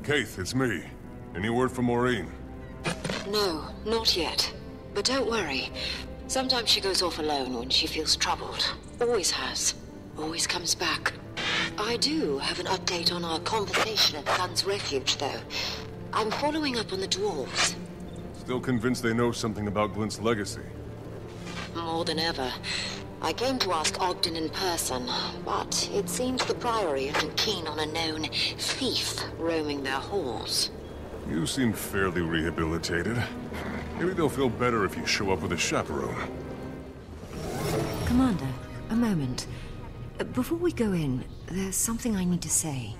Keith, it's me. Any word from Aurene? No, not yet. But don't worry. Sometimes she goes off alone when she feels troubled. Always has. Always comes back. I do have an update on our conversation at Sun's Refuge, though. I'm following up on the dwarves. Still convinced they know something about Glint's legacy? More than ever. I came to ask Ogden in person, but it seems the Priory isn't keen on a known thief roaming their halls. You seem fairly rehabilitated. Maybe they'll feel better if you show up with a chaperone. Commander, a moment. Before we go in, there's something I need to say.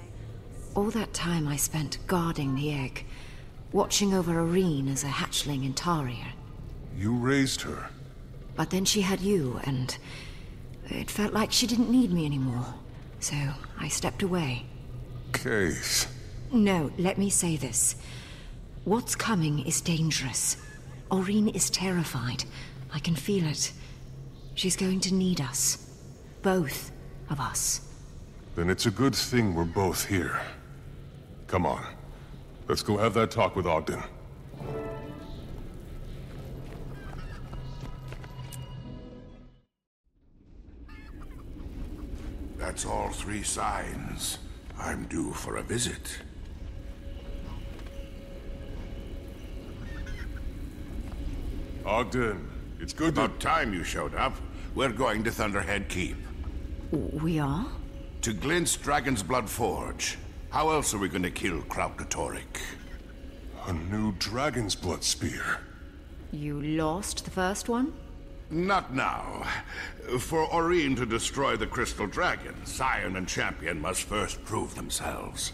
All that time I spent guarding the egg, watching over Aurene as a hatchling in Taria. You raised her? But then she had you, and it felt like she didn't need me anymore. So I stepped away. Case. No, let me say this. What's coming is dangerous. Aurene is terrified. I can feel it. She's going to need us. Both of us. Then it's a good thing we're both here. Come on. Let's go have that talk with Ogden. That's all 3 signs. I'm due for a visit. Ogden, it's good to... About time you showed up. We're going to Thunderhead Keep. We are? To Glint's Dragonsblood Forge. How else are we going to kill Kralkatorrik? A new Dragonsblood spear. You lost the first one? Not now. For Aurene to destroy the Crystal Dragon, Scion and Champion must first prove themselves.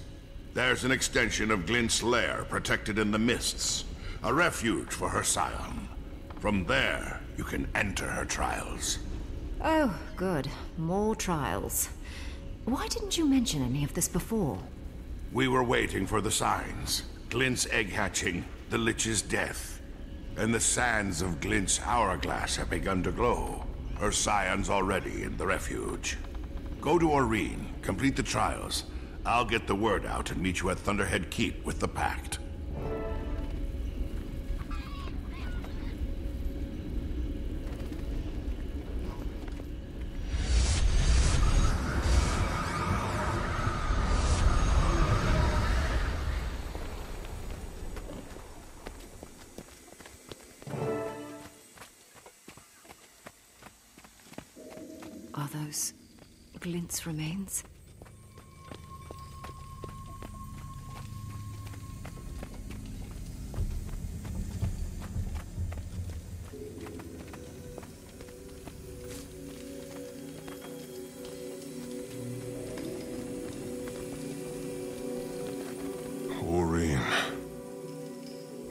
There's an extension of Glint's lair protected in the mists. A refuge for her Scion. From there, you can enter her trials. Oh, good. More trials. Why didn't you mention any of this before? We were waiting for the signs. Glint's egg hatching, the Lich's death. And the sands of Glint's hourglass have begun to glow. Her Scion's already in the refuge. Go to Aurene, complete the trials. I'll get the word out and meet you at Thunderhead Keep with the Pact. Are those Glint's remains? Aurene.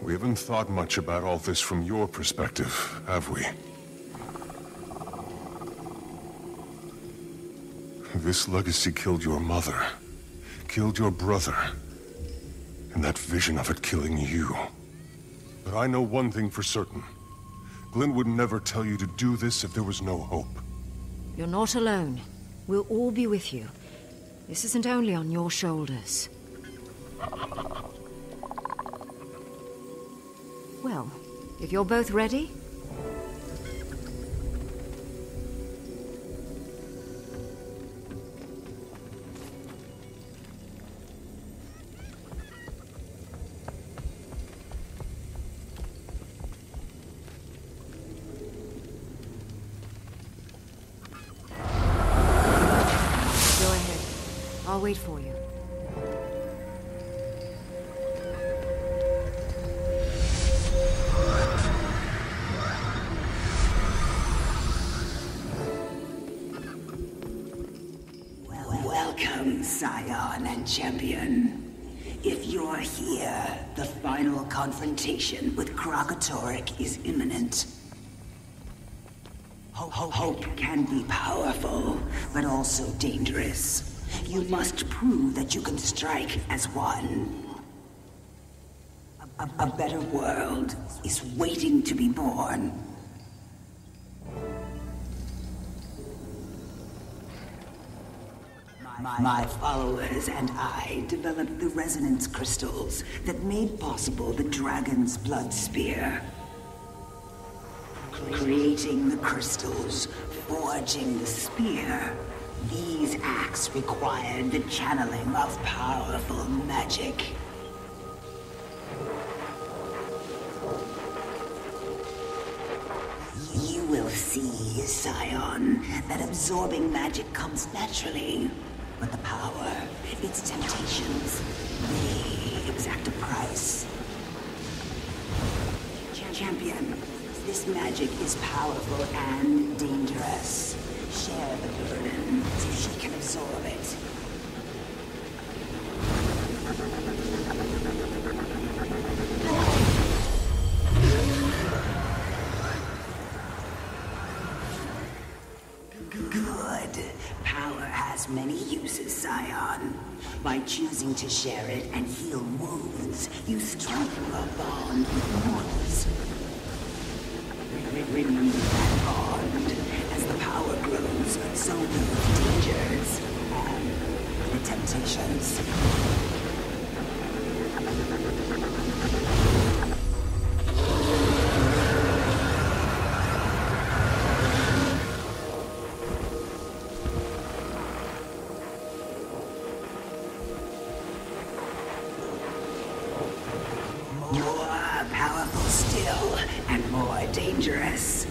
We haven't thought much about all this from your perspective, have we? This legacy killed your mother, killed your brother, and that vision of it killing you. But I know one thing for certain. Glint would never tell you to do this if there was no hope. You're not alone. We'll all be with you. This isn't only on your shoulders. Well, if you're both ready... I'll wait for you. Welcome, Scion and Champion. If you're here, the final confrontation with Kralkatorrik is imminent. Hope can be powerful, but also dangerous. You must prove that you can strike as one. A better world is waiting to be born. My followers and I developed the resonance crystals that made possible the Dragonsblood spear. Creating the crystals, forging the spear, these acts required the channeling of powerful magic. You will see, Scion, that absorbing magic comes naturally. But the power, its temptations, they exact a price. Champion, this magic is powerful and dangerous. Share the burden so she can absorb it. Good. Power has many uses, Scion. By choosing to share it and heal wounds, you strengthen a bond with mortals. Remember that bond. As the power grows, so will the dangers and the temptations. More powerful still, and more dangerous.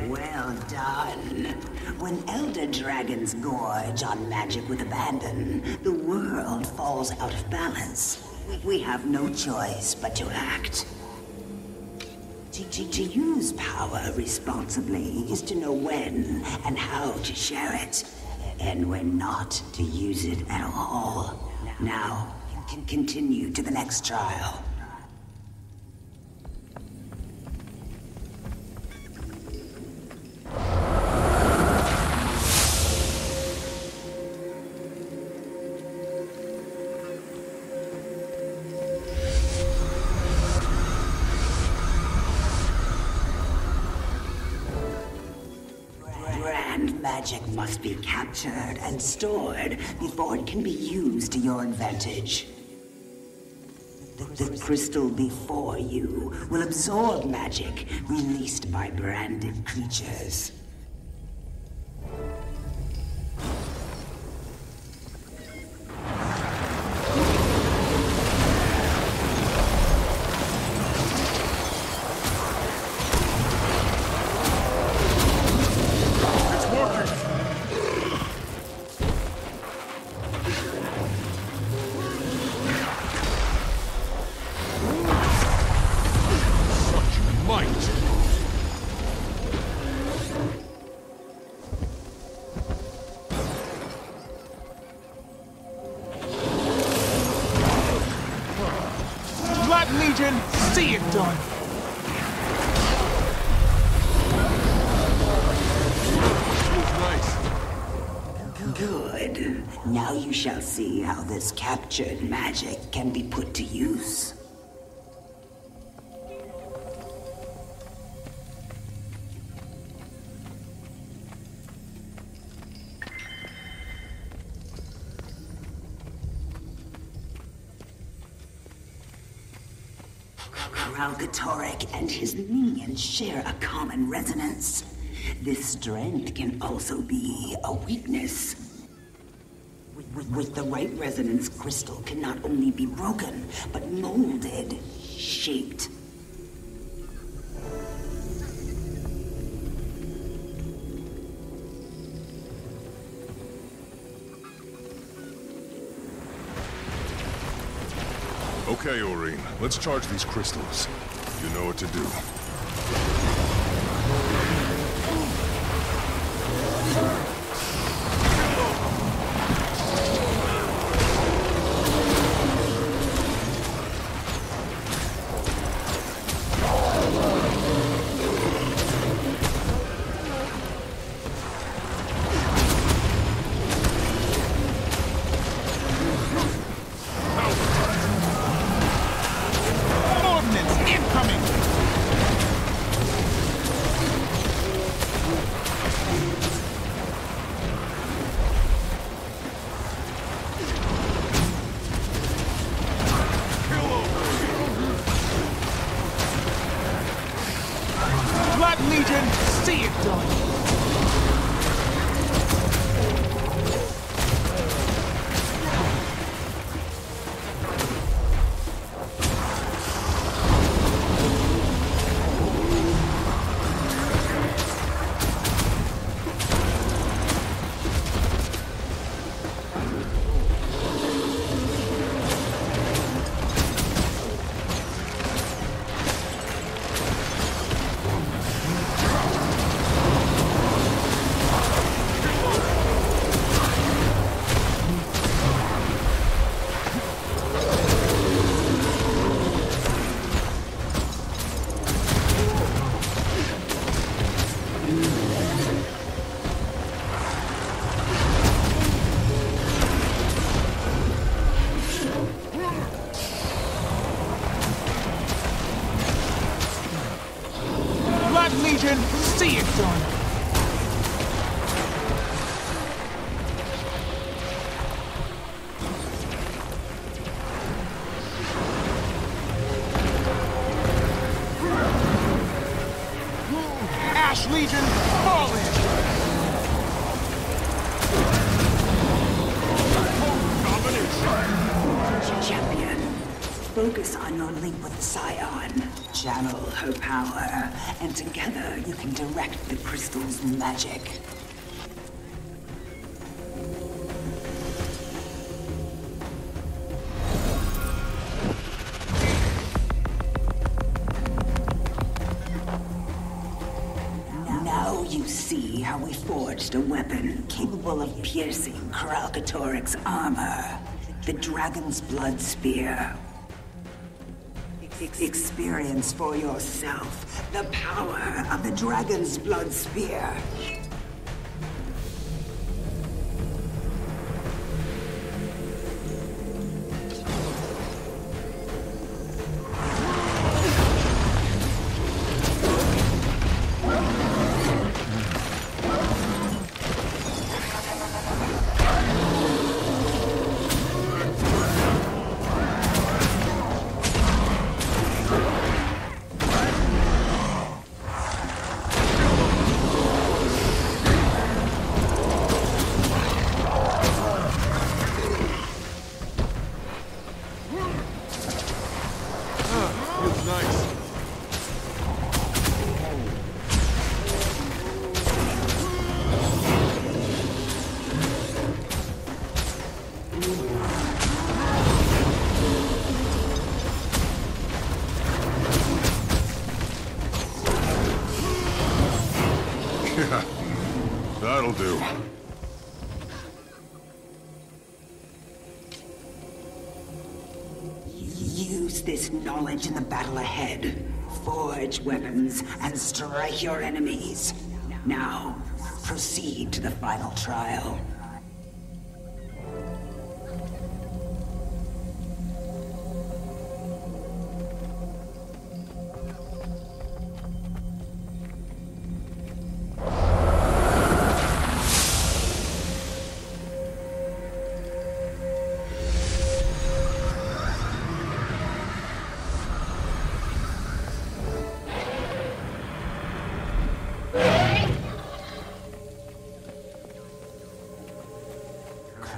Well done. When elder dragons gorge on magic with abandon, the world falls out of balance. We have no choice but to act. To use power responsibly is to know when and how to share it, and when not to use it at all. Now, you can continue to the next trial. Magic must be captured and stored before it can be used to your advantage. The crystal before you will absorb magic released by branded creatures. See it done. Good. Now you shall see how this captured magic can be put to use. Kralkatorrik and his minions share a common resonance. This strength can also be a weakness. With the right resonance, crystal can not only be broken, but molded, shaped. Okay, Aurene. Let's charge these crystals. You know what to do. See it done. Ash Legion, fall in! Champion, focus on your link with Scion. Channel her power, and together you can direct the crystal's magic. Now you see how we forged a weapon capable of piercing Kralkatorrik's armor. The Dragonsblood spear. Experience for yourself the power of the Dragonsblood spear. Yeah, that'll do. Use this knowledge in the battle ahead. Forge weapons and strike your enemies. Now, proceed to the final trial.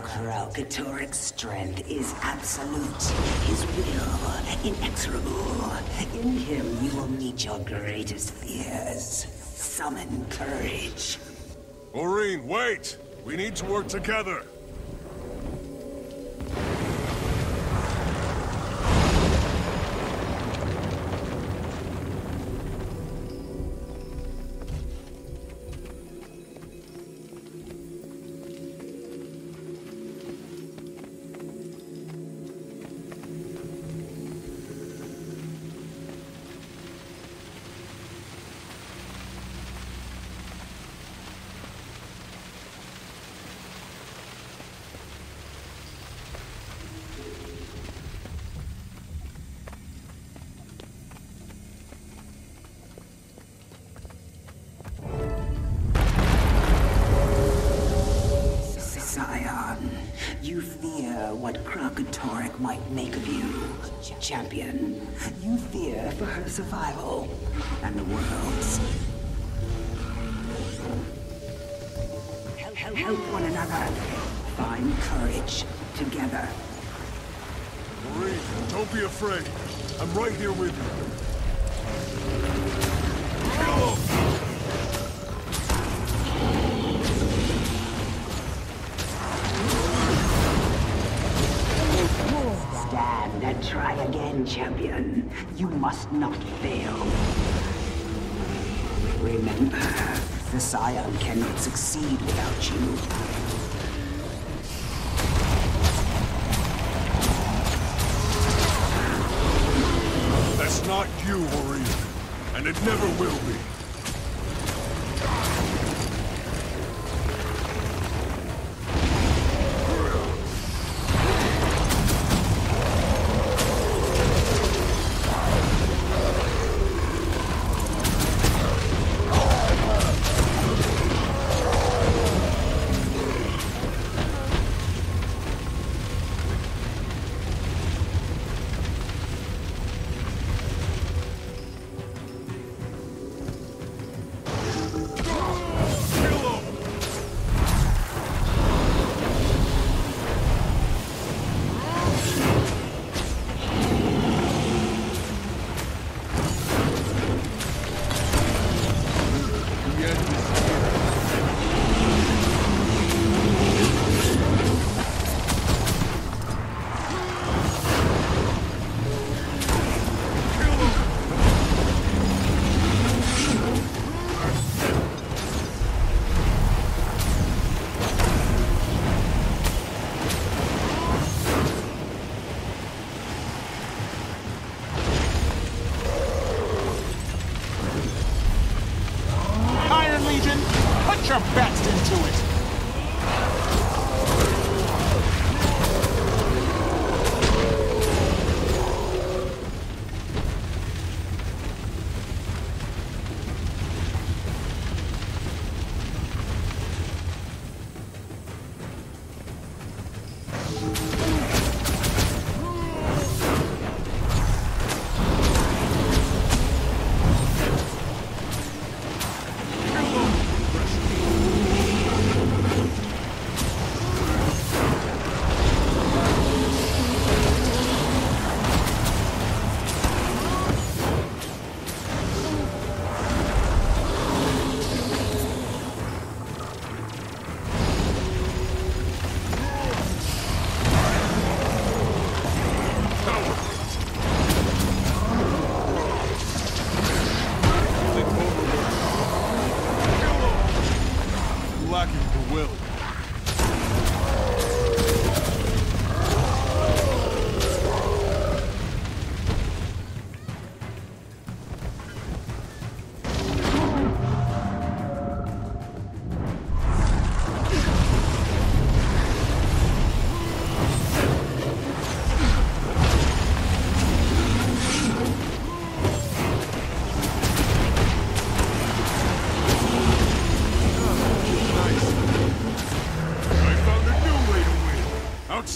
Kralkatorrik's strength is absolute. His will, inexorable. In him, you will meet your greatest fears. Summon courage. Aurene, wait! We need to work together. what Kralkatorrik might make of you, champion. You fear for her survival and the world's. Help one another. Find courage together. Aurene, don't be afraid. I'm right here with you. Kill him! Stand and try again, champion. You must not fail. Remember, the Scion cannot succeed without you. That's not you, Aurene. And it never will be. Put your best into it!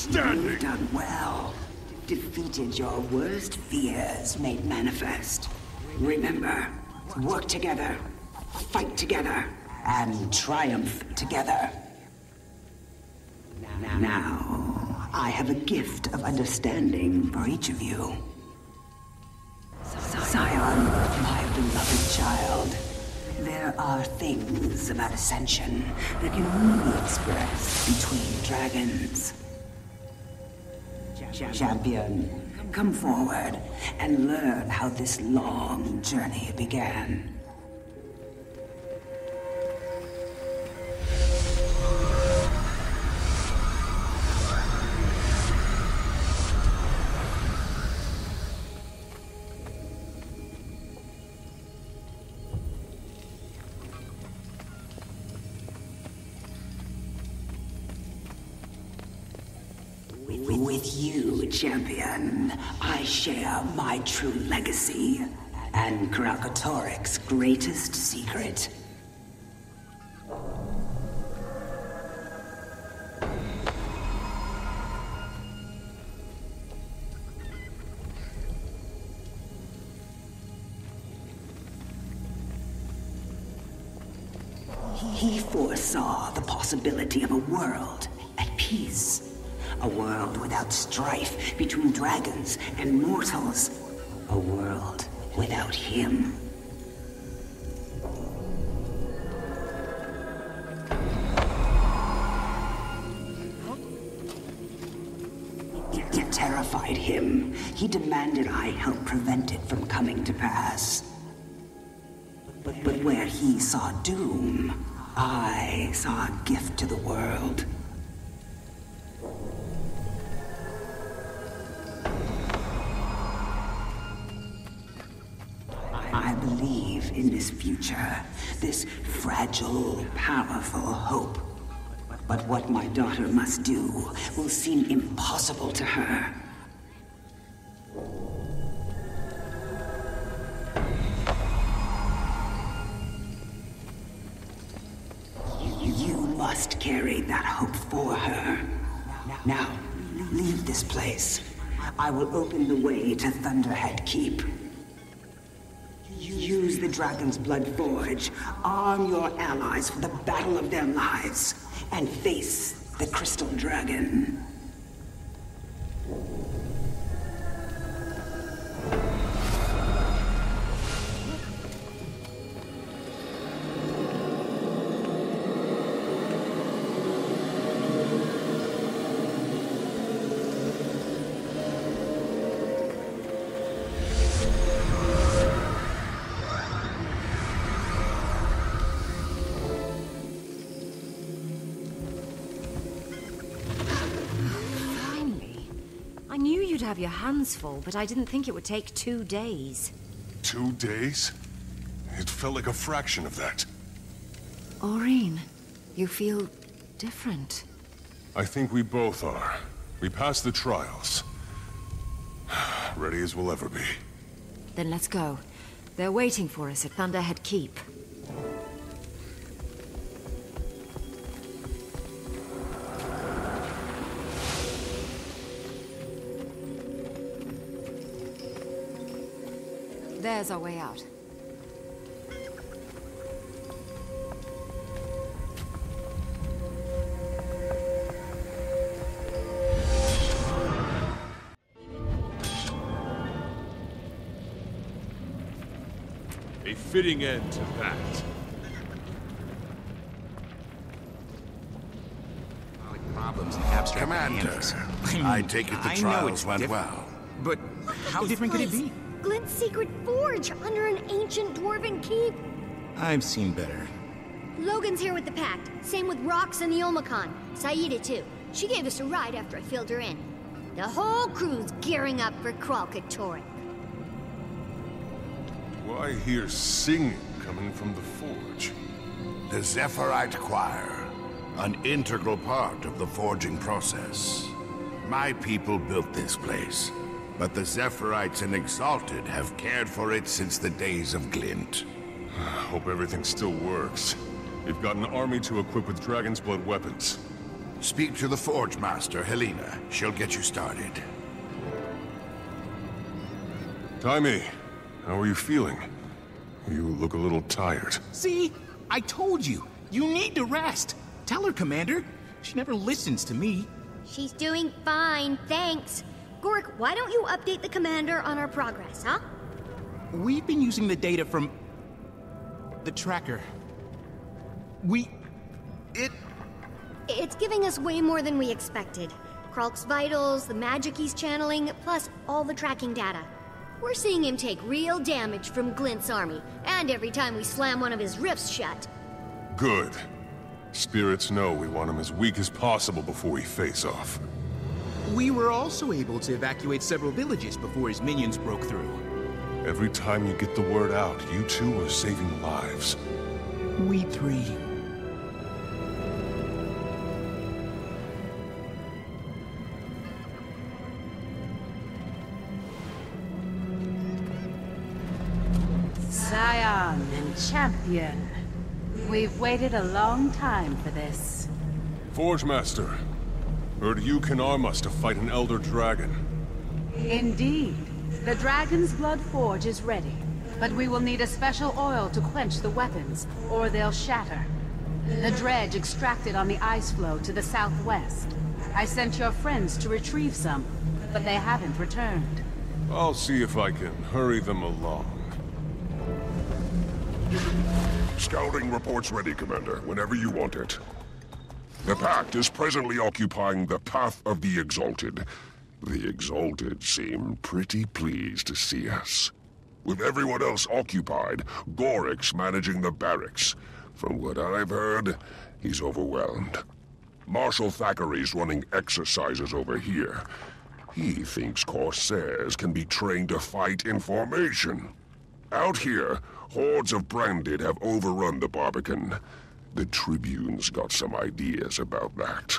You've done well. Defeated your worst fears made manifest. Remember, work together, fight together, and triumph together. Now, I have a gift of understanding for each of you. Scion, my beloved child, there are things about Ascension that can only be expressed between dragons. Champion, come forward and learn how this long journey began. With you, champion, I share my true legacy and Kralkatorrik's greatest secret. He foresaw the possibility of a world at peace. A world without strife between dragons and mortals. A world without him. It terrified him. He demanded I help prevent it from coming to pass. But where he saw doom, I saw a gift to the world. I believe in this future, this fragile, powerful hope. But what my daughter must do will seem impossible to her. You must carry that hope for her. Now, leave this place. I will open the way to Thunderhead Keep. Use the Dragonsblood Forge. Arm your allies for the battle of their lives. And face the Crystal Dragon. Have your hands full, but I didn't think it would take 2 days. 2 days? It felt like a fraction of that. Aurene, you feel different. I think we both are. We passed the trials. Ready as we'll ever be. Then let's go. They're waiting for us at Thunderhead Keep. There's our way out. A fitting end to that. Problems in abstract Commander, I take it the trials went well. But how different could it be? Glint's secret forge under an ancient dwarven keep. I've seen better. Logan's here with the Pact. Same with Rox and the Omicron. Saida too. She gave us a ride after I filled her in. The whole crew's gearing up for Kralkatorrik. Do I hear singing coming from the forge? The Zephyrite Choir, an integral part of the forging process. My people built this place, but the Zephyrite and Exalted have cared for it since the days of Glint. Hope everything still works. We've got an army to equip with Dragonsblood weapons. Speak to the Forge Master, Helena. She'll get you started. Taimi, how are you feeling? You look a little tired. See? I told you. You need to rest. Tell her, Commander. She never listens to me. She's doing fine, thanks. Gork, why don't you update the commander on our progress, huh? We've been using the data from the tracker. It's giving us way more than we expected. Kralk's vitals, the magic he's channeling, plus all the tracking data. We're seeing him take real damage from Glint's army, and every time we slam one of his rifts shut. Good. Spirits know we want him as weak as possible before we face off. We were also able to evacuate several villages before his minions broke through. Every time you get the word out, you two are saving lives. We three. Scion and Champion. We've waited a long time for this. Forge Master, heard you can arm us to fight an Elder Dragon. Indeed. The Dragonsblood Forge is ready, but we will need a special oil to quench the weapons, or they'll shatter. The dredge extracted on the ice floe to the southwest. I sent your friends to retrieve some, but they haven't returned. I'll see if I can hurry them along. Scouting reports ready, Commander, whenever you want it. The Pact is presently occupying the Path of the Exalted. The Exalted seem pretty pleased to see us. With everyone else occupied, Gorik's managing the barracks. From what I've heard, he's overwhelmed. Marshal Thackeray's running exercises over here. He thinks Corsairs can be trained to fight in formation. Out here, hordes of Branded have overrun the Barbican. The Tribune's got some ideas about that.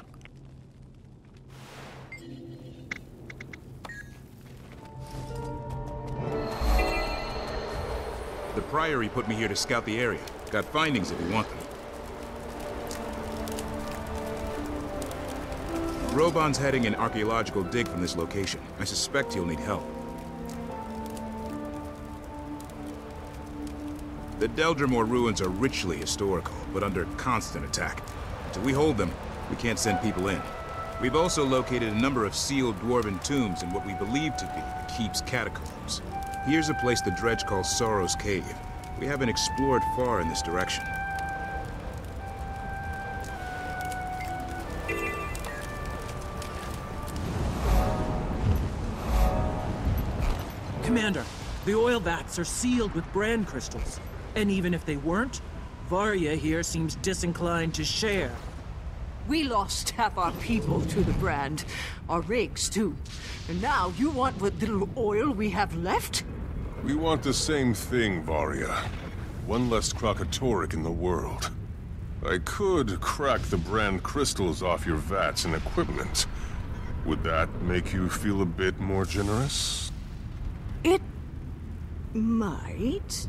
The Priory put me here to scout the area. Got findings if you want them. Robon's heading an archaeological dig from this location. I suspect he'll need help. The Deldrimor ruins are richly historical, but under constant attack. Until we hold them, we can't send people in. We've also located a number of sealed dwarven tombs in what we believe to be the Keep's catacombs. Here's a place the dredge calls Sorrow's Cave. We haven't explored far in this direction. Commander, the oil vats are sealed with brand crystals. And even if they weren't, Varya here seems disinclined to share. We lost half our people to the brand. Our rigs, too. And now you want what little oil we have left? We want the same thing, Varya. One less Kralkatorrik in the world. I could crack the brand crystals off your vats and equipment. Would that make you feel a bit more generous? It might.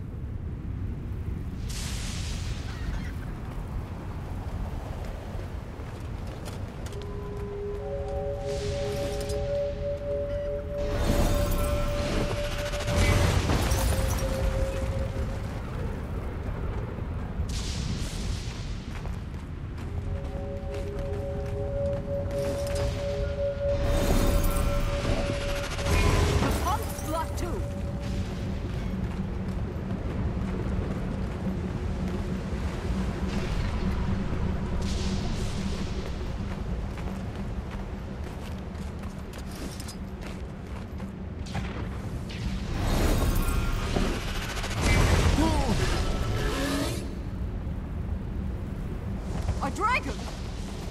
Dragon!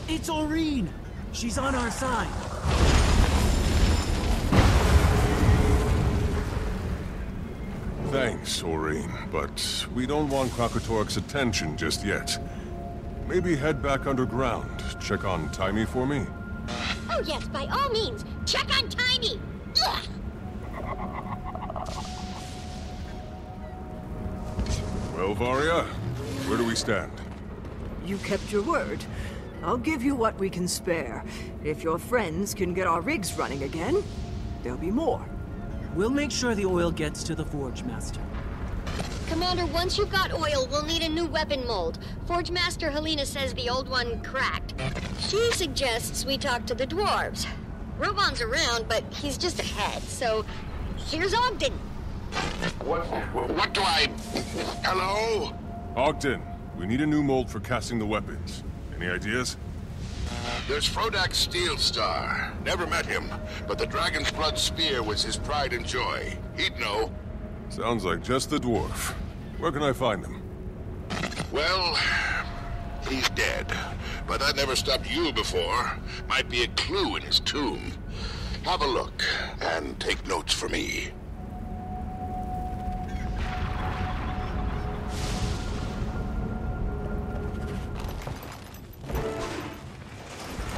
It's Aurene! She's on our side. Thanks, Aurene, but we don't want Kralkatorrik's attention just yet. Maybe head back underground, check on Timey for me. Oh yes, by all means, check on Timey! Ugh. Well, Varya, where do we stand? You kept your word. I'll give you what we can spare. If your friends can get our rigs running again, there'll be more. We'll make sure the oil gets to the Forge Master. Commander, once you've got oil, we'll need a new weapon mold. Forge Master Helena says the old one cracked. She suggests we talk to the dwarves. Robon's around, but he's just ahead, so here's Ogden. What do I... Hello? Ogden, we need a new mold for casting the weapons. Any ideas? There's Frodak Steelstar. Never met him, but the Dragonsblood spear was his pride and joy. He'd know. Sounds like just the dwarf. Where can I find him? Well, he's dead. But that never stopped you before. Might be a clue in his tomb. Have a look, and take notes for me.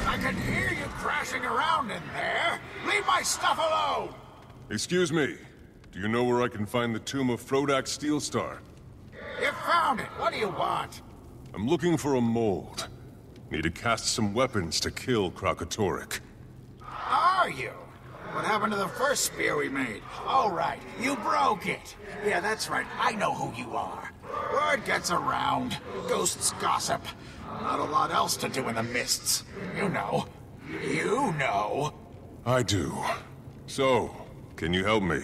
I can hear you crashing around in there. Leave my stuff alone! Excuse me. Do you know where I can find the tomb of Frodak Steelstar? You found it. What do you want? I'm looking for a mold. Need to cast some weapons to kill Kralkatorrik. Are you? What happened to the first spear we made? Oh, right. You broke it. Yeah, that's right. I know who you are. Word gets around. Ghosts gossip. Not a lot else to do in the mists. You know. You know. I do. So, can you help me?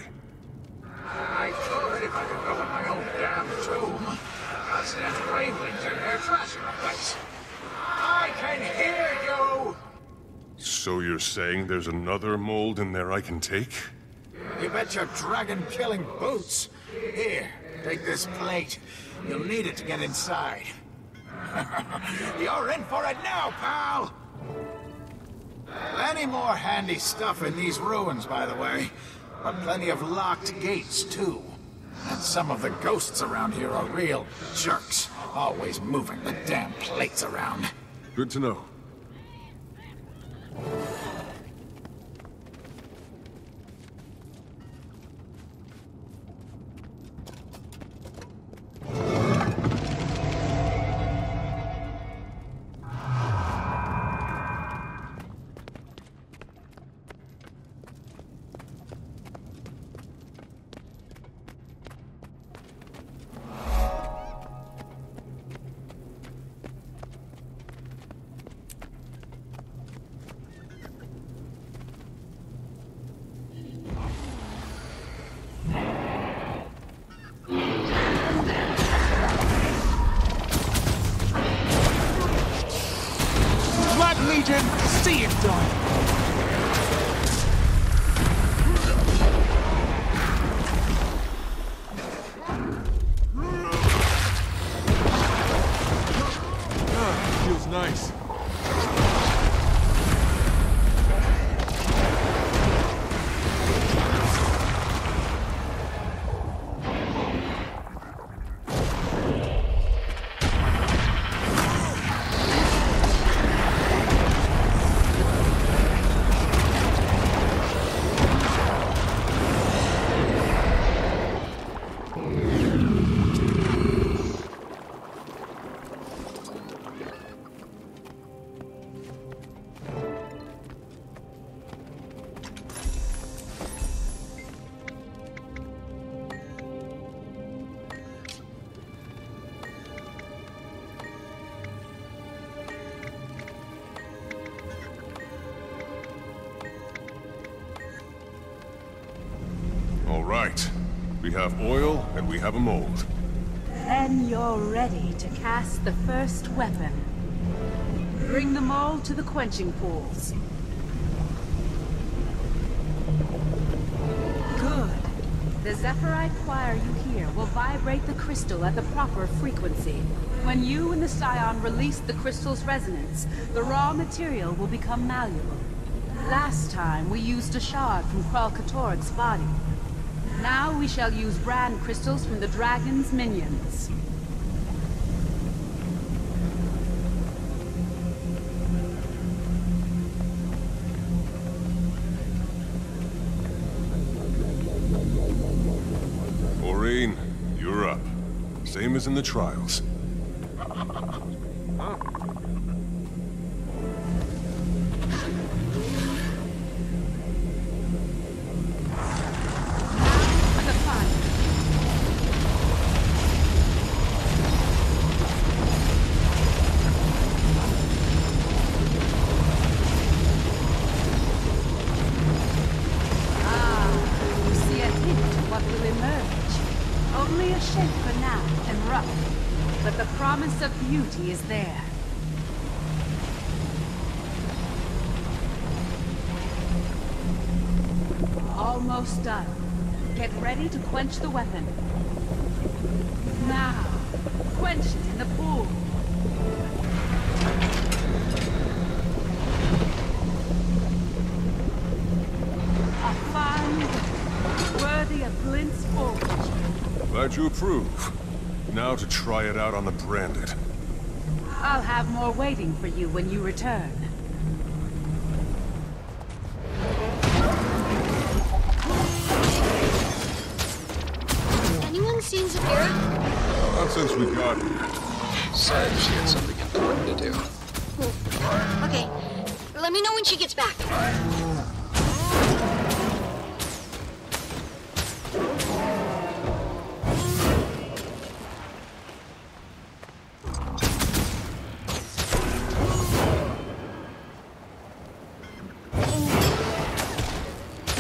I could if I could go in my own damn tomb. President Graveling's in there trashing the place. I can hear you! So you're saying there's another mold in there I can take? You bet your dragon-killing boots. Here, take this plate. You'll need it to get inside. You're in for it now, pal! Plenty more handy stuff in these ruins, by the way. But plenty of locked gates, too. And some of the ghosts around here are real jerks. Always moving the damn plates around. Good to know. See it done. Feels nice. All right. We have oil, and we have a mold. Then you're ready to cast the first weapon. Bring the mold to the quenching pools. Good. The Zephyrite choir you hear will vibrate the crystal at the proper frequency. When you and the Scion release the crystal's resonance, the raw material will become malleable. Last time, we used a shard from Kralkatorrik's body. Now we shall use brand crystals from the dragon's minions. Aurene, you're up. Same as in the trials. Beauty is there. Almost done. Get ready to quench the weapon. Now, quench it in the pool. A fine weapon, worthy of Glint's forge. Glad you approve. Now to try it out on the branded. I'll have more waiting for you when you return. Anyone seen Zafira? Not since we got here. Said she had something important to do. Okay, let me know when she gets back.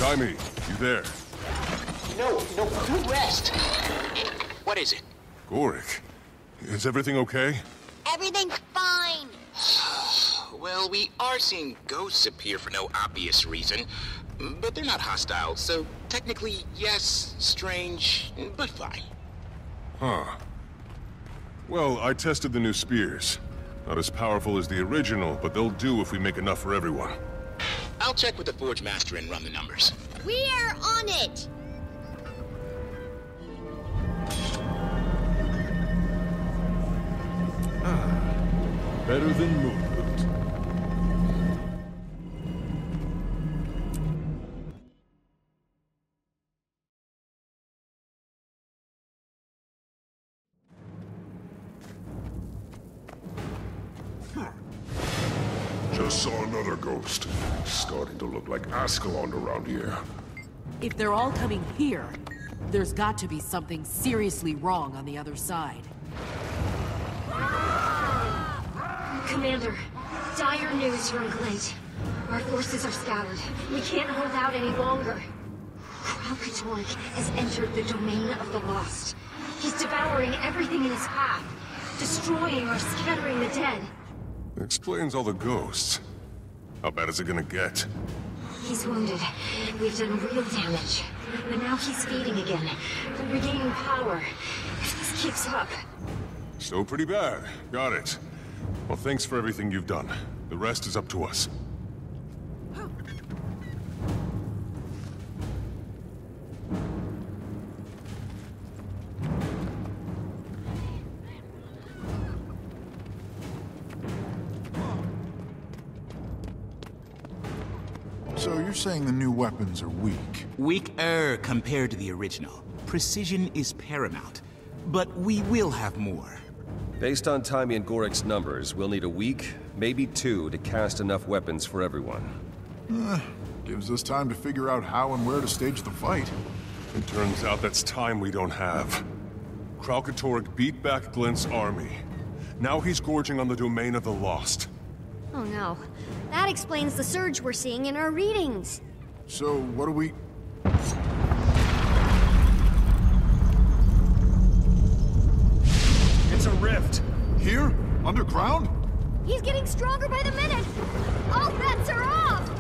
Jaime, you there? No, you rest. What is it? Gorik, is everything okay? Everything's fine. Well, we are seeing ghosts appear for no obvious reason, but they're not hostile, so technically, yes, strange, but fine. Huh. Well, I tested the new spears. Not as powerful as the original, but they'll do if we make enough for everyone. I'll check with the Forge Master and run the numbers. We're on it! Better than movement. Just saw another ghost. Starting to look like Ascalon around here. If they're all coming here, there's got to be something seriously wrong on the other side. Commander, dire news from Glint. Our forces are scattered. We can't hold out any longer. Kralkatorrik has entered the domain of the lost. He's devouring everything in his path, destroying or scattering the dead. Explains all the ghosts. How bad is it gonna get? He's wounded. We've done real damage. But now he's feeding again, regaining power. If this keeps up... So pretty bad. Got it. Well, thanks for everything you've done. The rest is up to us. So you're saying the new weapons are weak? Weaker compared to the original. Precision is paramount. But we will have more. Based on Jaime and Gorik's numbers, we'll need a week, maybe 2, to cast enough weapons for everyone. Gives us time to figure out how and where to stage the fight. It turns out that's time we don't have. Kralkatorrik beat back Glint's army. Now he's gorging on the domain of the lost. Oh no. That explains the surge we're seeing in our readings. So, what do we... It's a rift! Here? Underground? He's getting stronger by the minute! All bets are off!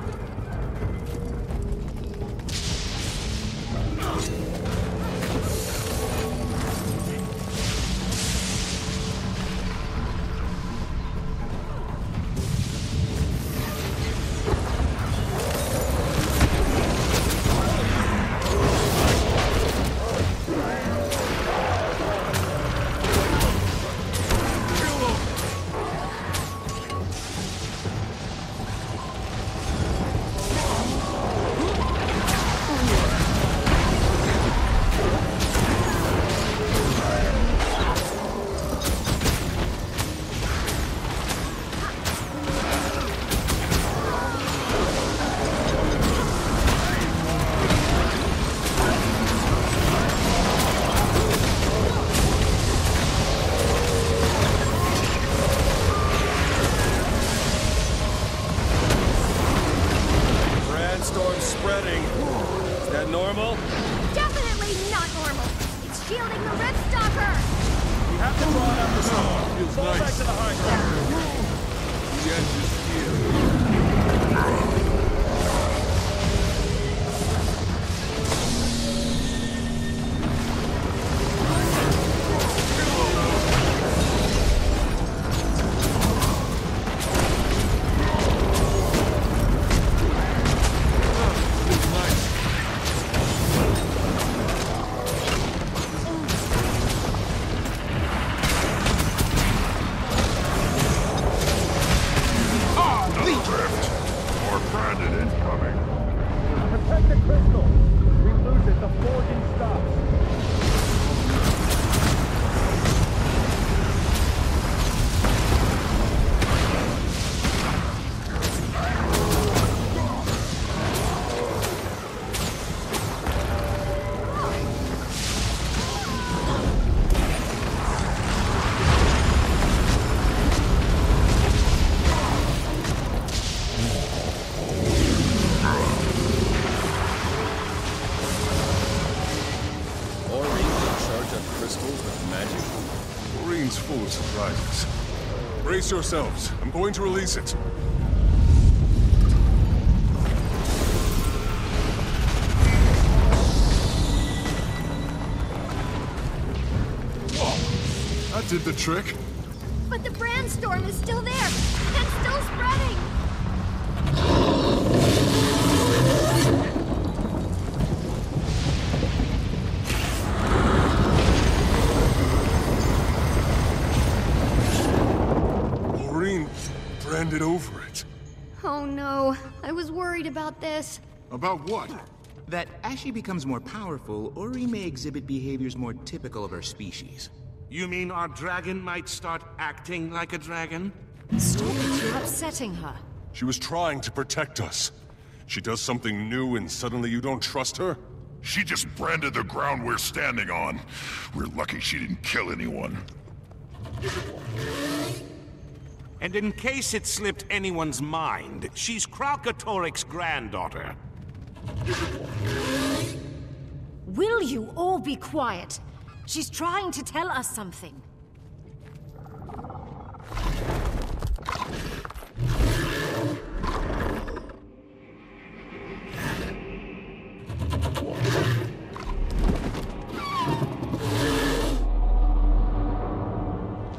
magic? Aureen's full of surprises. Brace yourselves. I'm going to release it. Oh, that did the trick. But the brandstorm is still there, and still spreading! Aurene branded over it. Oh no, I was worried about this. About what? That as she becomes more powerful, Ori may exhibit behaviors more typical of her species. You mean our dragon might start acting like a dragon? Stop it, you're upsetting her. She was trying to protect us. She does something new and suddenly you don't trust her? She just branded the ground we're standing on. We're lucky she didn't kill anyone. And in case it slipped anyone's mind, she's Kralkatorrik's granddaughter. Will you all be quiet? She's trying to tell us something.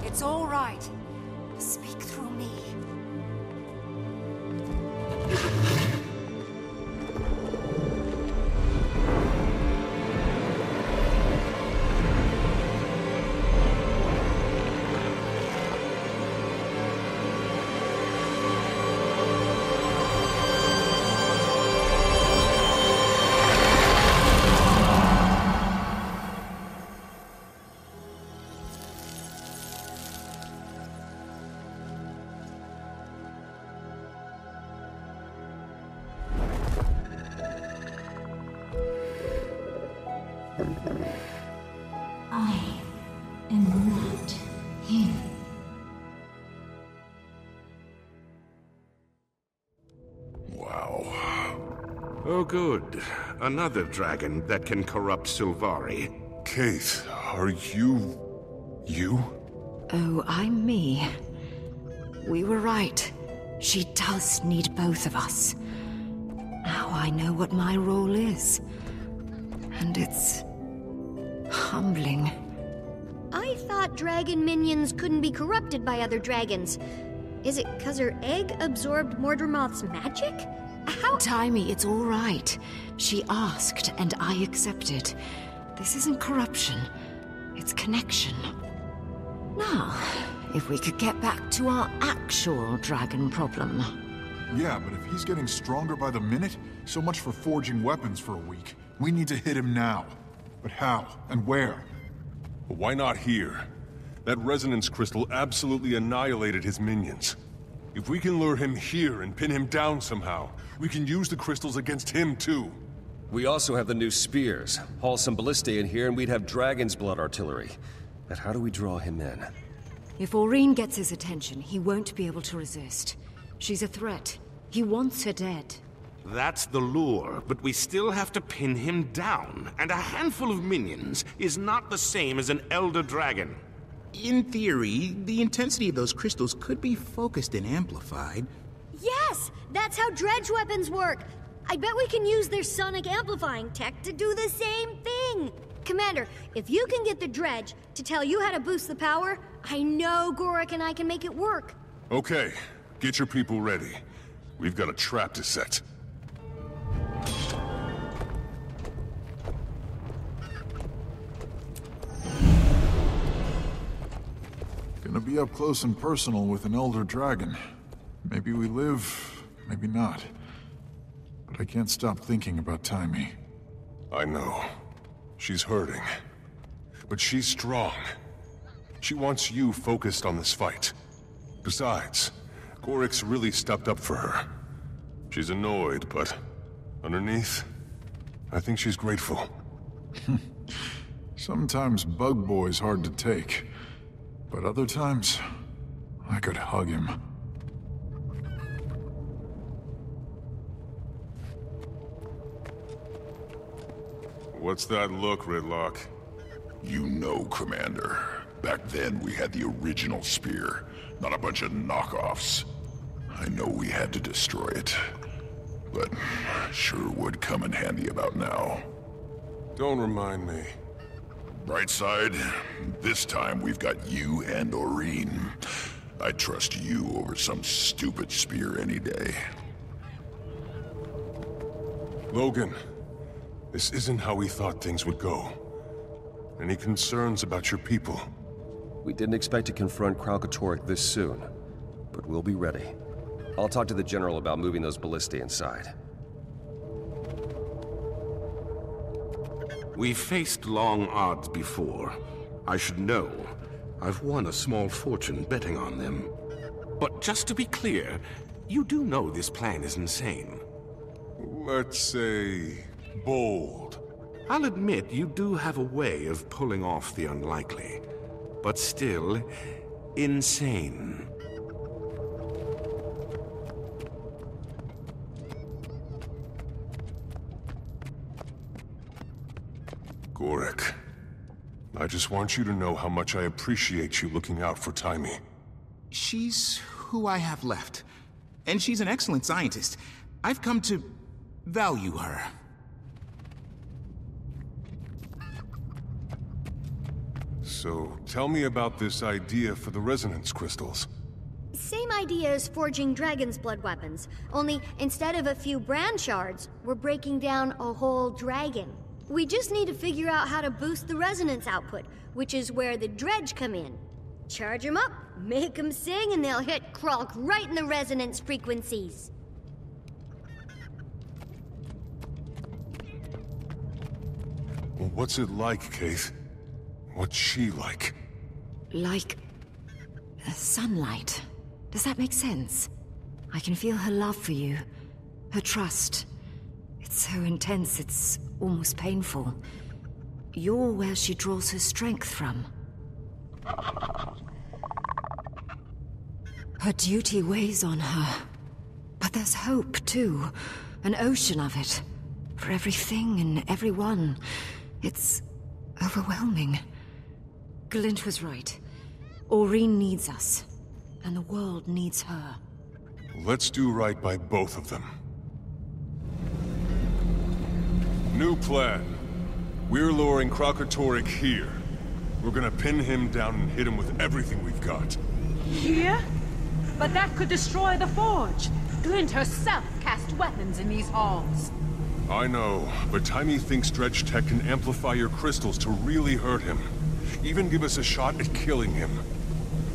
It's all right. Speak through me. I am not him. Wow. Oh good. Another dragon that can corrupt Sylvari. Kate, are you... you? Oh, I'm me. We were right. She does need both of us. Now I know what my role is. And it's... humbling. I thought dragon minions couldn't be corrupted by other dragons. Is it 'cause her egg absorbed Mordremoth's magic? How— Timey, it's all right. She asked, and I accepted. This isn't corruption. It's connection. Now, if we could get back to our actual dragon problem. Yeah, but if he's getting stronger by the minute, so much for forging weapons for a week. We need to hit him now. But how? And where? But why not here? That resonance crystal absolutely annihilated his minions. If we can lure him here and pin him down somehow, we can use the crystals against him too. We also have the new spears. Haul some ballistae in here and we'd have Dragonsblood artillery. But how do we draw him in? If Aurene gets his attention, he won't be able to resist. She's a threat. He wants her dead. That's the lure, but we still have to pin him down. And a handful of minions is not the same as an elder dragon. In theory, the intensity of those crystals could be focused and amplified. Yes! That's how dredge weapons work! I bet we can use their sonic amplifying tech to do the same thing! Commander, if you can get the dredge to tell you how to boost the power, I know Gorik and I can make it work. Okay, get your people ready. We've got a trap to set. Gonna be up close and personal with an elder dragon. Maybe we live, maybe not. But I can't stop thinking about Timey. I know. She's hurting. But she's strong. She wants you focused on this fight. Besides, Gorik's really stepped up for her. She's annoyed, but underneath, I think she's grateful. Sometimes Bug Boy's hard to take. But other times, I could hug him. What's that look, Ridlock? You know, Commander. Back then, we had the original spear, not a bunch of knockoffs. I know we had to destroy it, but sure would come in handy about now. Don't remind me. Bright side, this time we've got you and Aurene. I'd trust you over some stupid spear any day. Logan, this isn't how we thought things would go. Any concerns about your people? We didn't expect to confront Kralkatorrik this soon, but we'll be ready. I'll talk to the General about moving those ballistae inside. We've faced long odds before. I should know. I've won a small fortune betting on them. But just to be clear, you do know this plan is insane. Let's say, bold. I'll admit you do have a way of pulling off the unlikely, but still, insane. Gorek, I just want you to know how much I appreciate you looking out for Taimi. She's who I have left. And she's an excellent scientist. I've come to value her. So, tell me about this idea for the resonance crystals. Same idea as forging Dragonsblood weapons, only instead of a few brand shards, we're breaking down a whole dragon. We just need to figure out how to boost the resonance output, which is where the dredge come in. Charge them up, make them sing, and they'll hit Kralk right in the resonance frequencies. Well, what's it like, Kate? What's she like? Like sunlight. Does that make sense? I can feel her love for you, her trust. It's so intense, it's almost painful. You're where she draws her strength from. Her duty weighs on her. But there's hope, too. An ocean of it. For everything and everyone. It's overwhelming. Glint was right. Aurene needs us. And the world needs her. Let's do right by both of them. New plan. We're luring Kralkatorrik here. We're gonna pin him down and hit him with everything we've got. Here? But that could destroy the forge. Glint herself cast weapons in these halls. I know, but Taimi thinks dredge tech can amplify your crystals to really hurt him. Even give us a shot at killing him.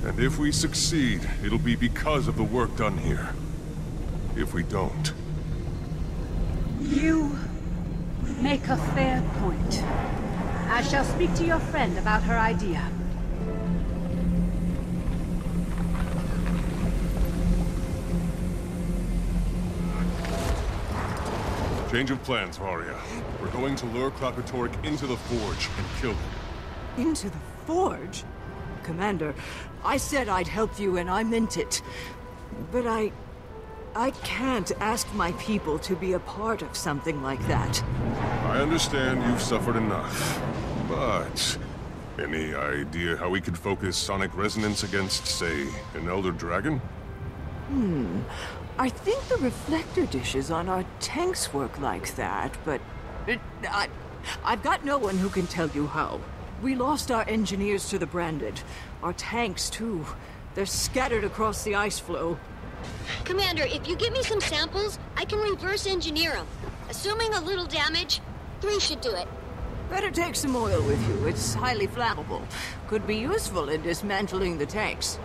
And if we succeed, it'll be because of the work done here. If we don't... You make a fair point. I shall speak to your friend about her idea. Change of plans, Varia. We're going to lure Kralkatorrik into the forge and kill him. Into the forge? Commander, I said I'd help you and I meant it. But I can't ask my people to be a part of something like that. I understand you've suffered enough, but... any idea how we could focus sonic resonance against, say, an elder dragon? I think the reflector dishes on our tanks work like that, but... I've got no one who can tell you how. We lost our engineers to the Branded. Our tanks, too. They're scattered across the ice flow. Commander, if you give me some samples, I can reverse engineer them. Assuming a little damage, 3 should do it. Better take some oil with you. It's highly flammable. Could be useful in dismantling the tanks.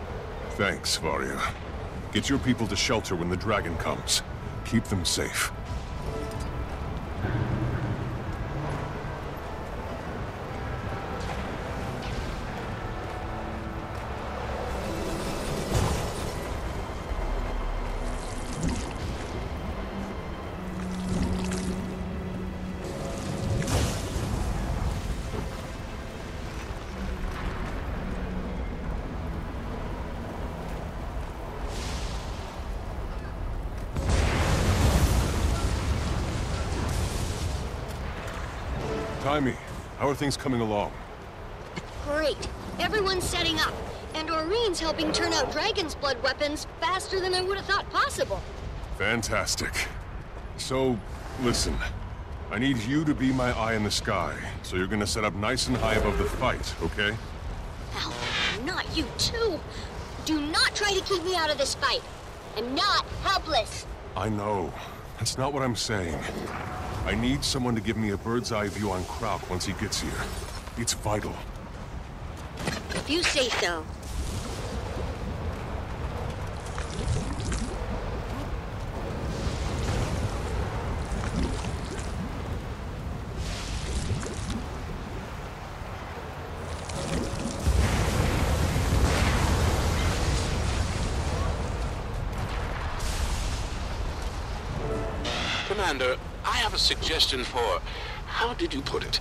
Thanks, Varia. Get your people to shelter when the dragon comes. Keep them safe. Taimi, how are things coming along? Great. Everyone's setting up. And Aurene's helping turn out Dragonsblood weapons faster than I would have thought possible. Fantastic. So, listen. I need you to be my eye in the sky, so you're gonna set up nice and high above the fight, okay? Ow, not you too! Do not try to keep me out of this fight. I'm not helpless. I know. That's not what I'm saying. I need someone to give me a bird's eye view on Kralk once he gets here. It's vital. If you say so. Commander, I have a suggestion for, how did you put it,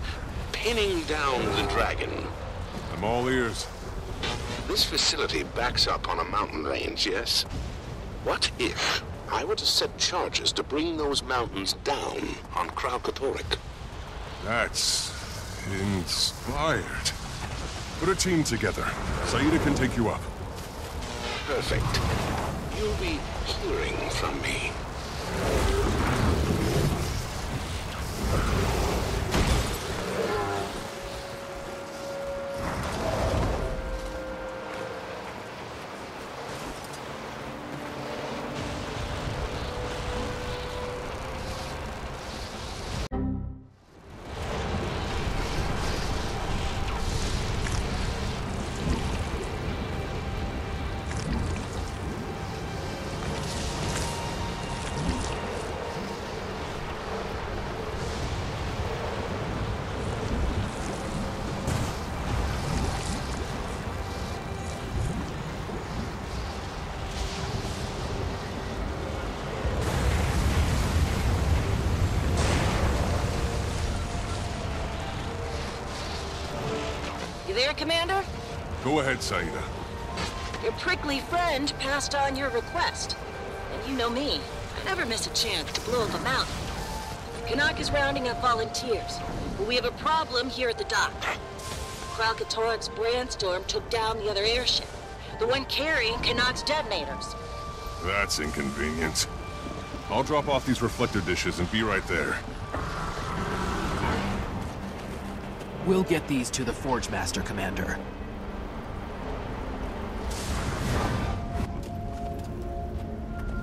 pinning down the dragon. I'm all ears. This facility backs up on a mountain range, yes? What if I were to set charges to bring those mountains down on Kralkatorrik? That's inspired. Put a team together. Saida can take you up. Perfect. You'll be hearing from me. There, Commander? Go ahead, Saida. Your prickly friend passed on your request. And you know me. I never miss a chance to blow up a mountain. Canuck is rounding up volunteers, but we have a problem here at the dock. Kralkatorrik's brandstorm took down the other airship, the one carrying Canuck's detonators. That's inconvenient. I'll drop off these reflector dishes and be right there. We'll get these to the Forge Master, Commander.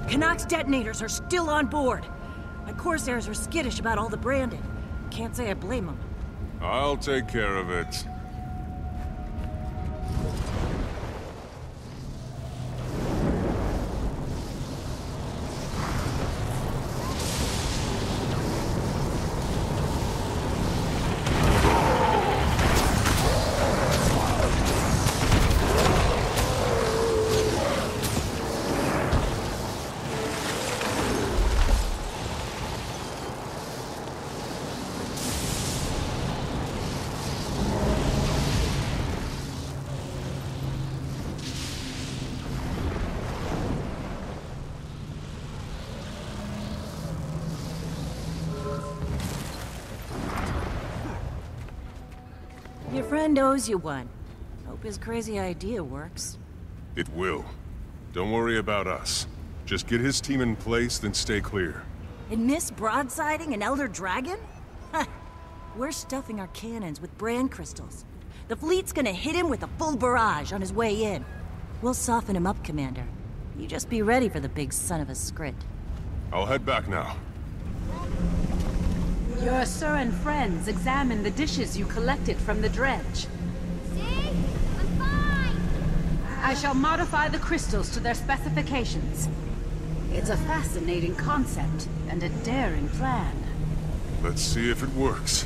Canuck's detonators are still on board. My Corsairs are skittish about all the branding. Can't say I blame them. I'll take care of it. Your friend owes you one. Hope his crazy idea works. It will. Don't worry about us. Just get his team in place, then stay clear. And miss broadsiding an Elder Dragon? Ha! We're stuffing our cannons with brand crystals. The fleet's gonna hit him with a full barrage on his way in. We'll soften him up, Commander. You just be ready for the big son of a scrit. I'll head back now. Your sir and friends examine the dishes you collected from the dredge. See? I'm fine! I shall modify the crystals to their specifications. It's a fascinating concept and a daring plan. Let's see if it works.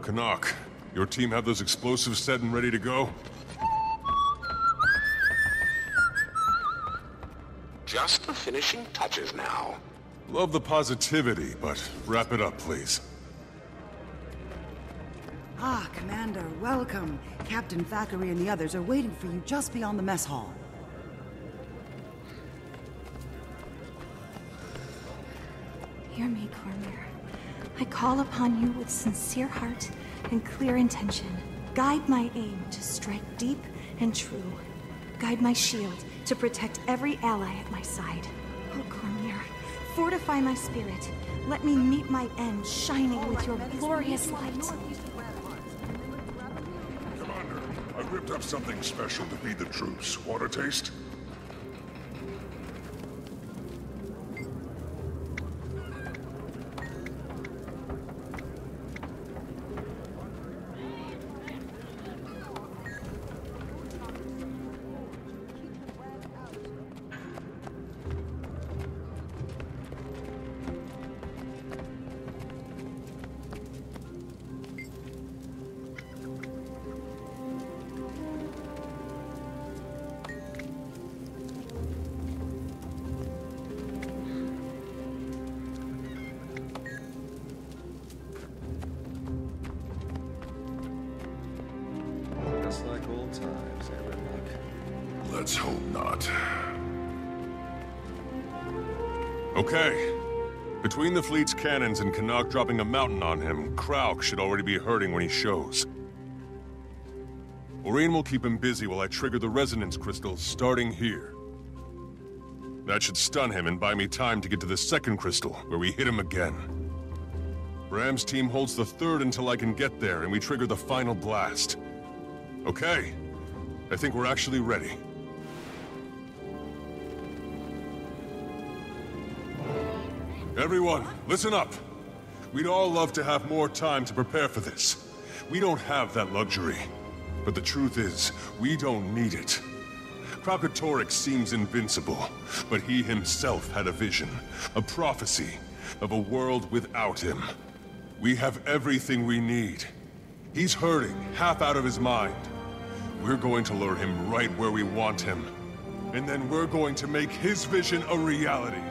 Canuck, your team have those explosives set and ready to go? just the finishing touches now. Love the positivity, but wrap it up, please. Ah, Commander, welcome. Captain Thackeray and the others are waiting for you just beyond the mess hall. Hear me, Cormyr. I call upon you with sincere heart and clear intention. Guide my aim to strike deep and true. Guide my shield to protect every ally at my side. Oh, Cormyr, fortify my spirit. Let me meet my end shining with your glorious light. I whipped up something special to feed the troops. Want a taste? Just like old times, ArenaNet. Let's hope not. Okay. Between the fleet's cannons and Canuck dropping a mountain on him, Kralk should already be hurting when he shows. Aurene will keep him busy while I trigger the resonance crystals starting here. That should stun him and buy me time to get to the second crystal, where we hit him again. Bram's team holds the third until I can get there, and we trigger the final blast. Okay. I think we're actually ready. Everyone, listen up. We'd all love to have more time to prepare for this. We don't have that luxury. But the truth is, we don't need it. Kralkatorrik seems invincible, but he himself had a vision, a prophecy, of a world without him. We have everything we need. He's hurting, half out of his mind. We're going to lure him right where we want him. And then we're going to make his vision a reality.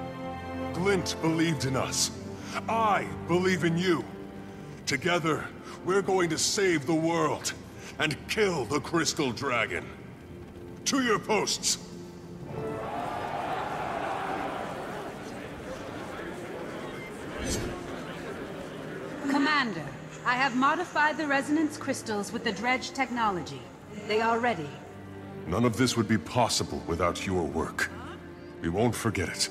Glint believed in us. I believe in you. Together, we're going to save the world and kill the Crystal Dragon. To your posts! Commander, I have modified the resonance crystals with the dredge technology. They are ready. None of this would be possible without your work. We won't forget it.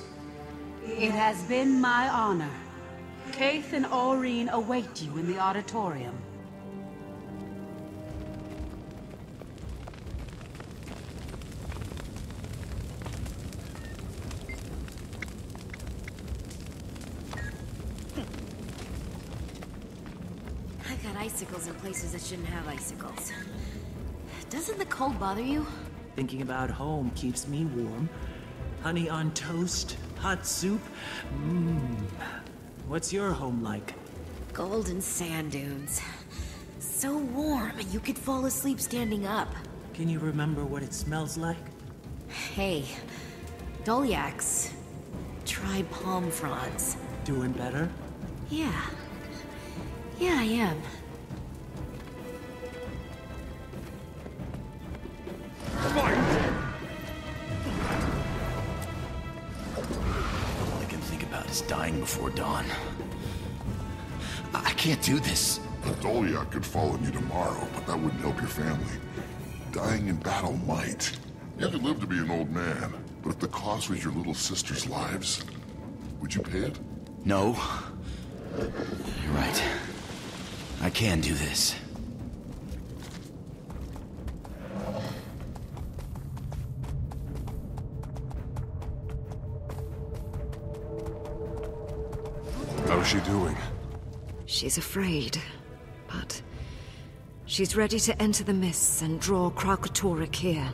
It has been my honor. Kaith and Aurene await you in the auditorium. I got icicles in places that shouldn't have icicles. Doesn't the cold bother you? Thinking about home keeps me warm. Honey on toast, hot soup. What's your home like? Golden sand dunes. So warm, you could fall asleep standing up. Can you remember what it smells like? Hey, Dolyaks. Try palm fronds. Doing better? Yeah. Yeah, I am. All I can think about is dying before dawn. I can't do this. A Dolyak could fall on you tomorrow, but that wouldn't help your family. Dying in battle might. You could live to be an old man, but if the cost was your little sister's lives, would you pay it? No. You're right. I can do this. How's she doing? She's afraid, but she's ready to enter the mists and draw Kralkatorrik here.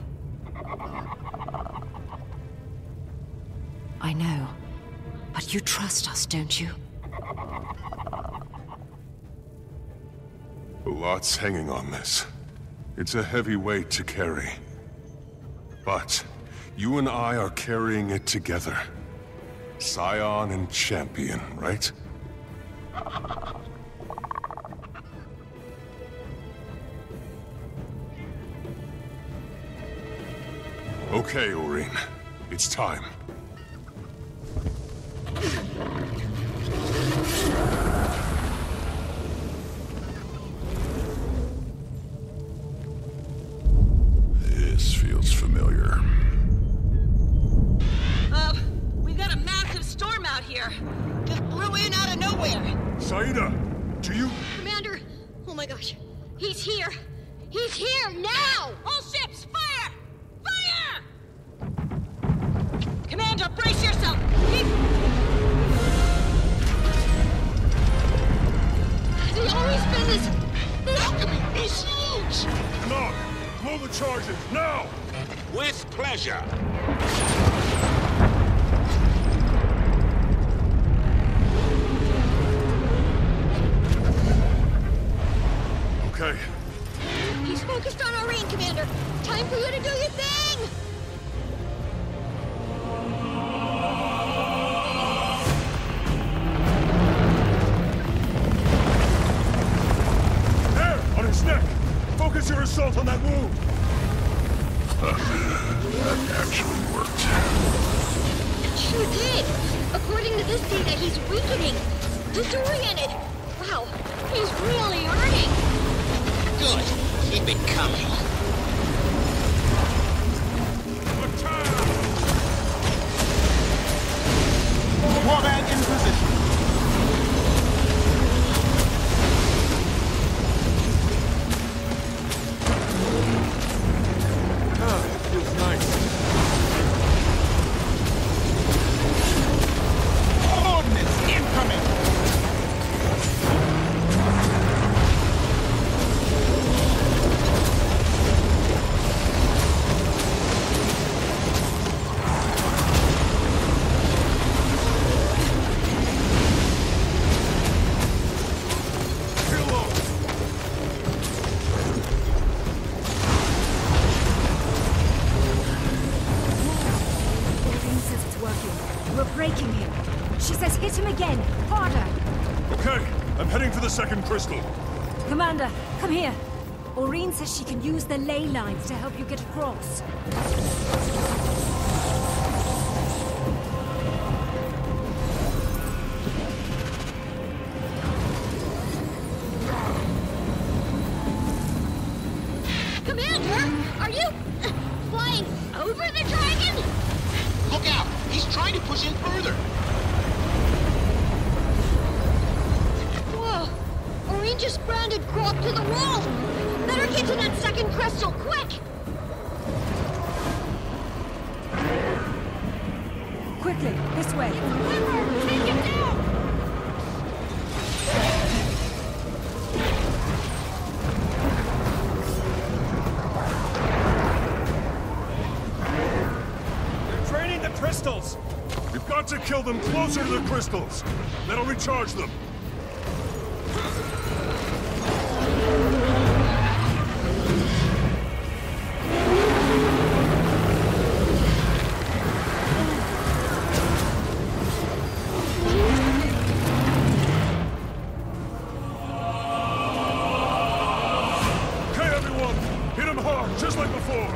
I know, but you trust us, don't you? A lot's hanging on this. It's a heavy weight to carry. But You and I are carrying it together. Scion and Champion, right? Okay, Aurene. It's time. This feels familiar. We've got a massive storm out here. Just blew in out of nowhere. Saida, do you... Commander! Oh my gosh. He's here! He's here now! All ships, fire! Fire! Commander, brace yourself! Has he always been this... Alchemy is huge! Knock! Blow the charges, now! With pleasure. Okay. He's focused on Aurene, Commander! Time for you to do your thing! There! On his neck! Focus your assault on that wound! That actually worked. It sure did! According to this data, he's weakening! Disoriented! Wow, he's really hurting! Good. Keep it coming. Warband in position. Feels nice. Ordnance incoming! Aurene says it's working. We're breaking him. She says hit him again. Harder. Okay, I'm heading for the second crystal. Commander, come here. Aurene says she can use the ley lines to help you get across. Commander, are you flying over the dragon? Look out! He's trying to push in further. Whoa! Aurene just grounded Kralk to the wall! Better get to that second crystal, quick! Quickly, this way. Take it down! They're draining the crystals! We've got to kill them closer to the crystals. That'll recharge them. Okay, everyone! Hit them hard, just like before!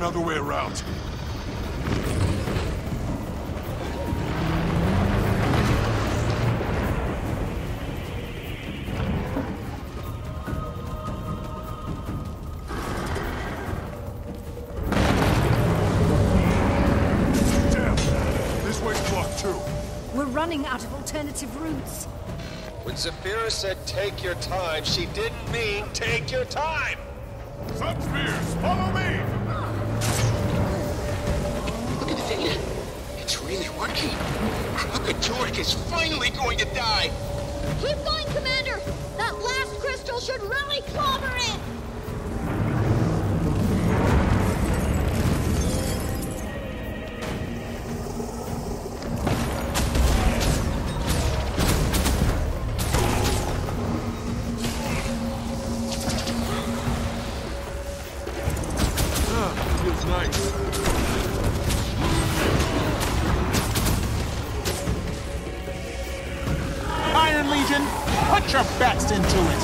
another way around. We're running out of alternative routes. When Zephyra said take your time, she didn't mean take your time! Sunspears, follow me! Look at the data. It's really working. Kralkatorrik is finally going to die. Keep going, Commander! That last crystal should really clobber it! Iron Legion, put your best into it!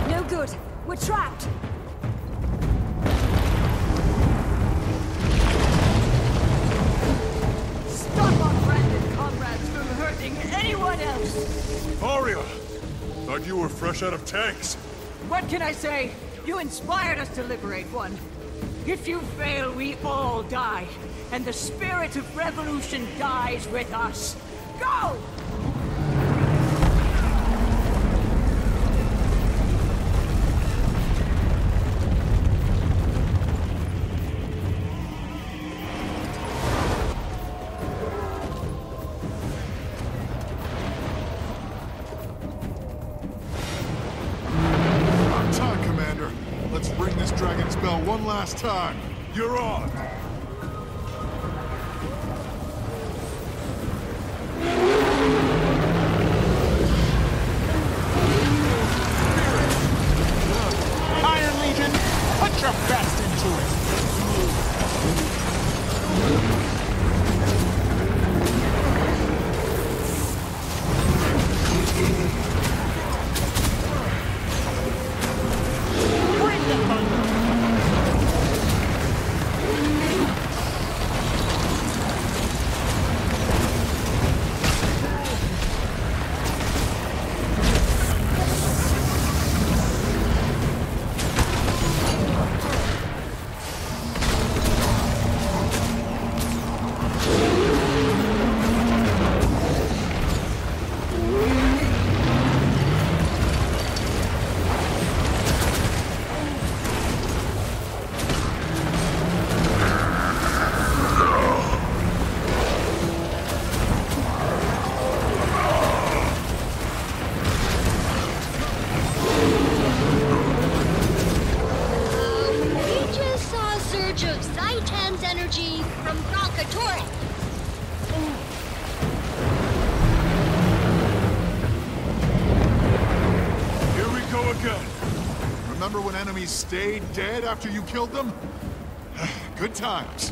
No good. We're trapped. Stop our friend and comrades from hurting anyone else! Aria! Thought you were fresh out of tanks. What can I say? You inspired us to liberate one. If you fail, we all die. And the spirit of revolution dies with us. Go! Let's ring this dragon's bell one last time. You're on! Iron Legion, put your best into it! energy from Kralkatorrik. Here we go again. Remember when enemies stayed dead after you killed them? Good times.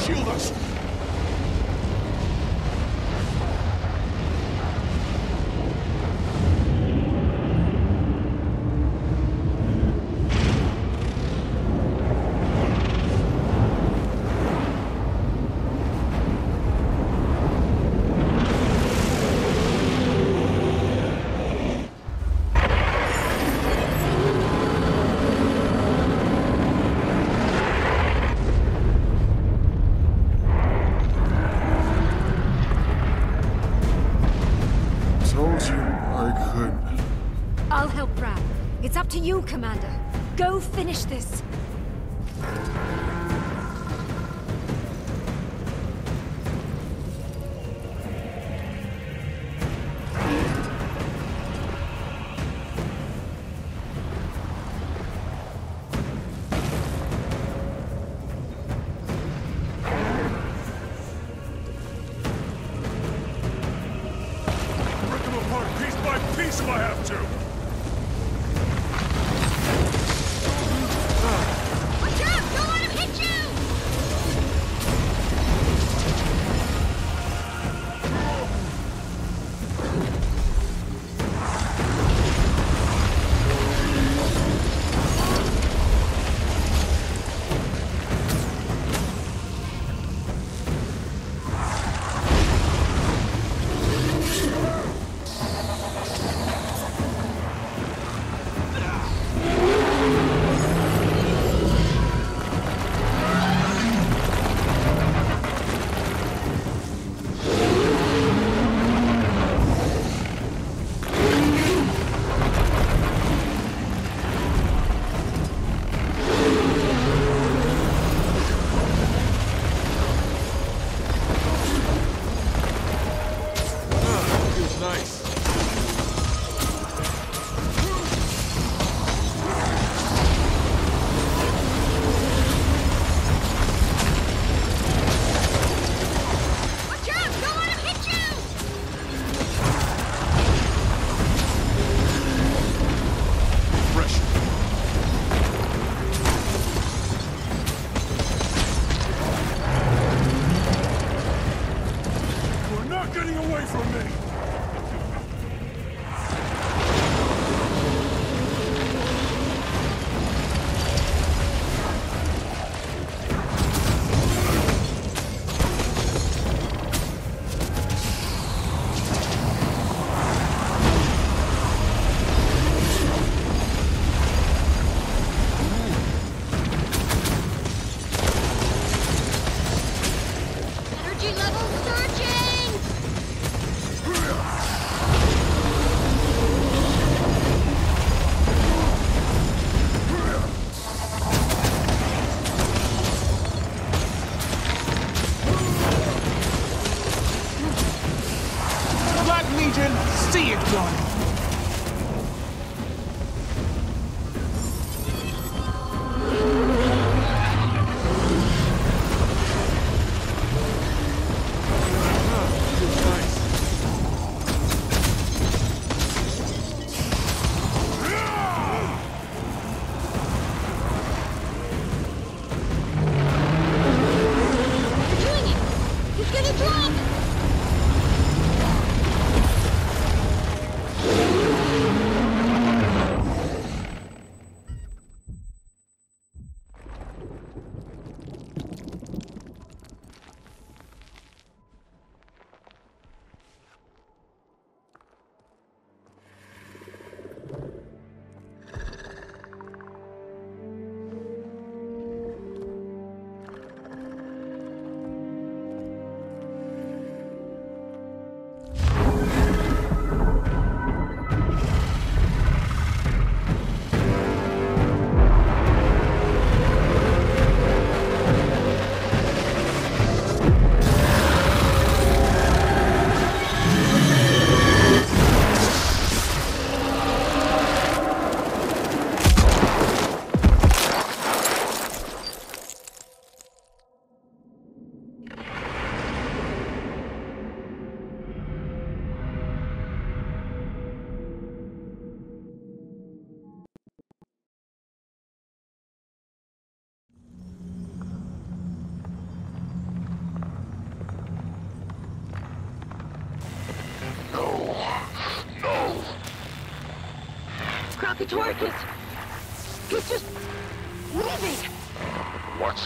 shield us! I'll help Brad. It's up to you, Commander. Go finish this. If I have to! Watch out! Don't let him hit Kralkatorrik is... he's just... leaving! What's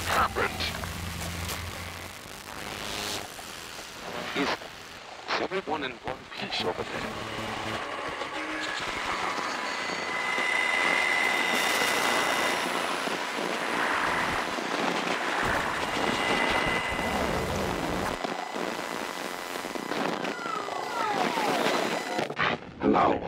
happened? Is everyone in one piece over there? Hello?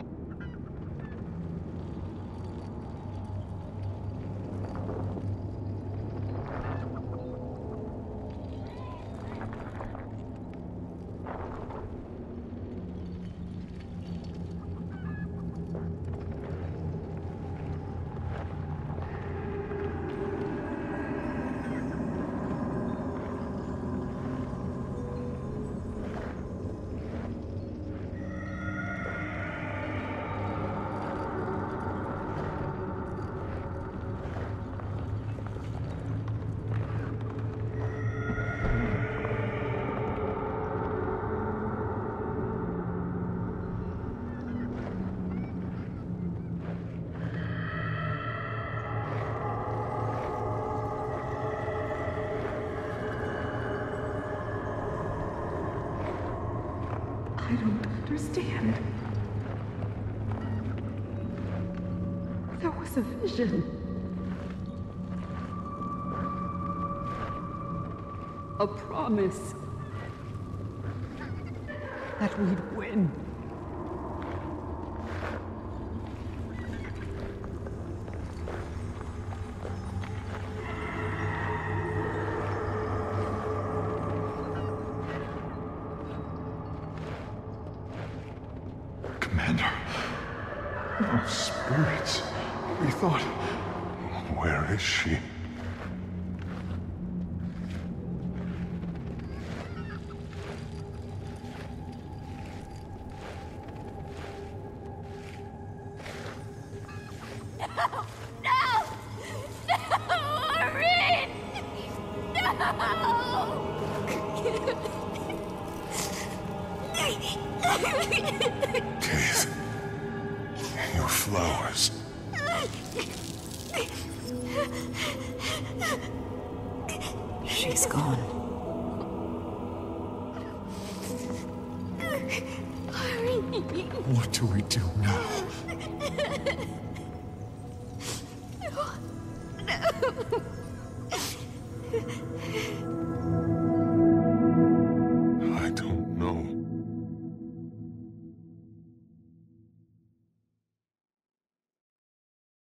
I don't understand. There was a vision. A promise that we'd win. Commander. Oh, spirits. We thought... Where is she? Kate, your flowers. She's gone. What do we do now? No.